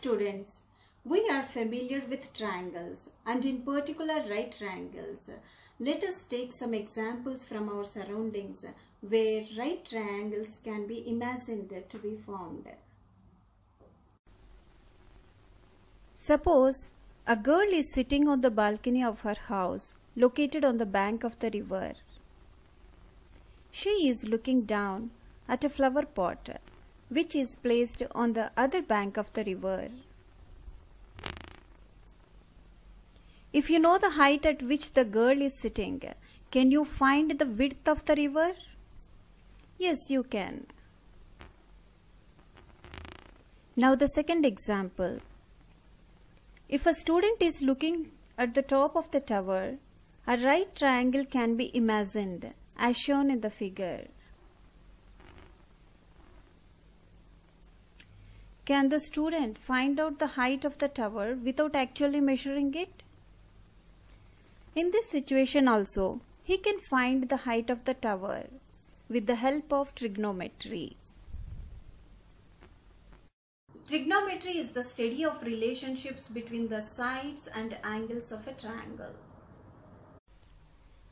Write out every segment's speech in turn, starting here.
students, we are familiar with triangles and in particular right triangles. Let us take some examples from our surroundings where right triangles can be imagined to be formed. Suppose a girl is sitting on the balcony of her house located on the bank of the river. She is looking down at a flower pot which is placed on the other bank of the river. If you know the height at which the girl is sitting, can you find the width of the river? Yes, you can. Now the second example. If a student is looking at the top of the tower, a right triangle can be imagined as shown in the figure. Can the student find out the height of the tower without actually measuring it? In this situation also, he can find the height of the tower with the help of trigonometry. Trigonometry is the study of relationships between the sides and angles of a triangle.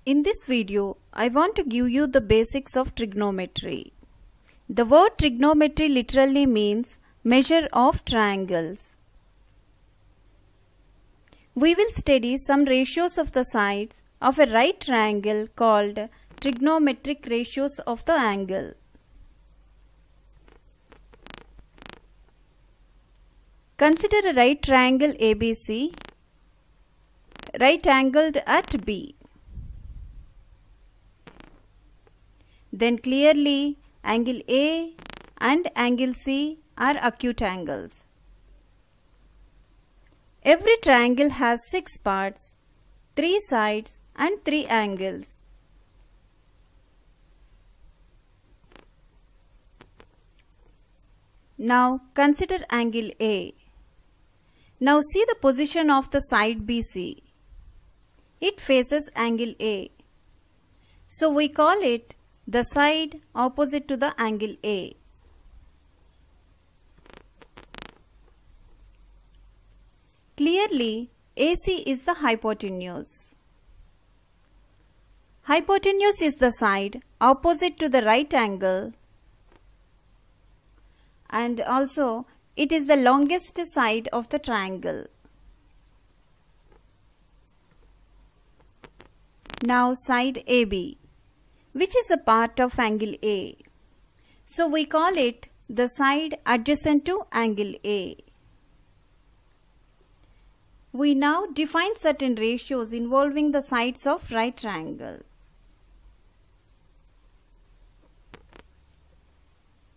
In this video, I want to give you the basics of trigonometry. The word trigonometry literally means measure of triangles. We will study some ratios of the sides of a right triangle called trigonometric ratios of the angle. Consider a right triangle ABC, right angled at B. Then clearly angle A and angle C are acute angles. Every triangle has 6 parts, 3 sides and 3 angles. Now consider angle A. Now see the position of the side BC. It faces angle A. So we call it the side opposite to the angle A. Clearly, AC is the hypotenuse. Hypotenuse is the side opposite to the right angle, and also it is the longest side of the triangle. Now side AB, which is a part of angle A. So we call it the side adjacent to angle A. We now define certain ratios involving the sides of right triangle.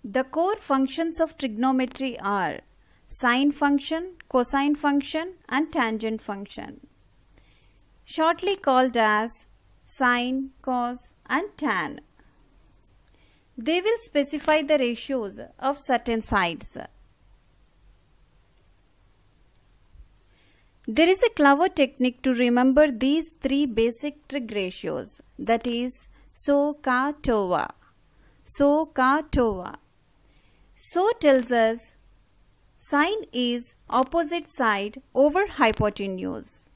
The core functions of trigonometry are sine function, cosine function and tangent function, shortly called as sine, cos and tan. They will specify the ratios of certain sides. There is a clever technique to remember these 3 basic trig ratios, that is sohcahtoa. Sohcahtoa. So tells us sine is opposite side over hypotenuse.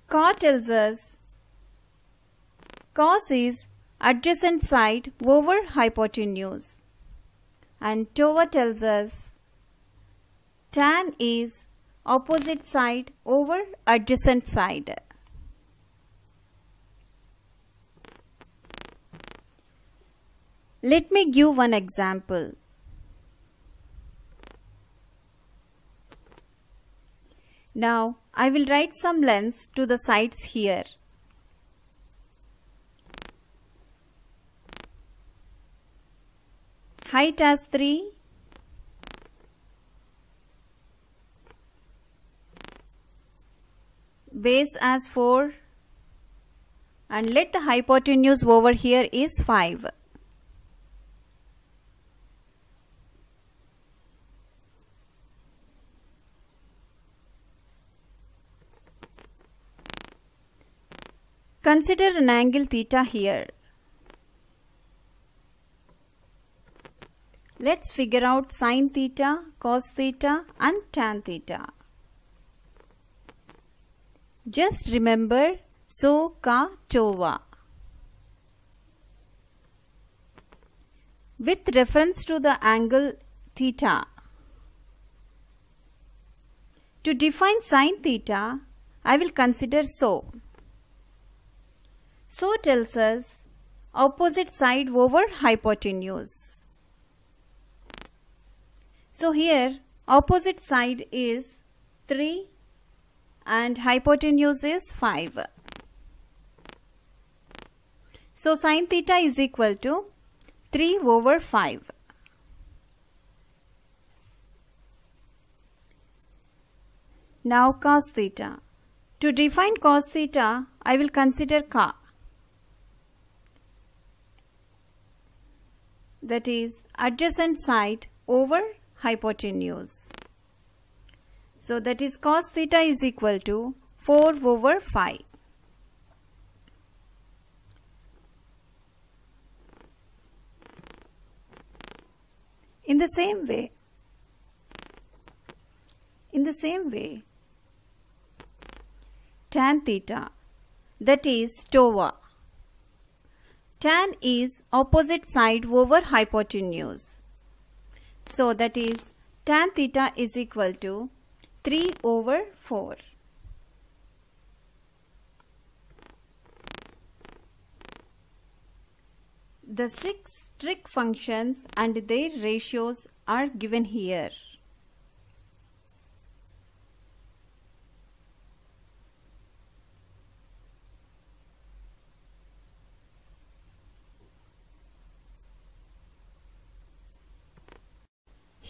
Ca tells us cos is adjacent side over hypotenuse. And toa tells us tan is opposite side over adjacent side. Let me give one example. Now I will write some lengths to the sides here. Height as 3, base as 4, and let the hypotenuse over here is 5. Consider an angle theta here. Let's figure out sin theta, cos theta and tan theta. Just remember sohcahtoa. With reference to the angle theta. To define sin theta, I will consider So. So tells us opposite side over hypotenuse. So here opposite side is 3 and hypotenuse is 5. So sin theta is equal to 3 over 5. Now cos theta. To define cos theta, I will consider ka. That is adjacent side over hypotenuse. So that is cos theta is equal to 4 over 5. In the same way, tan theta, that is toa. Tan is opposite side over hypotenuse. So that is tan theta is equal to 3 over 4. The 6 trig functions and their ratios are given here.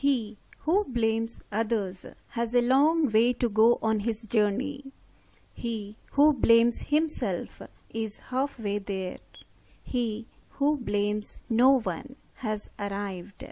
He who blames others has a long way to go on his journey. He who blames himself is halfway there. He who blames no one has arrived.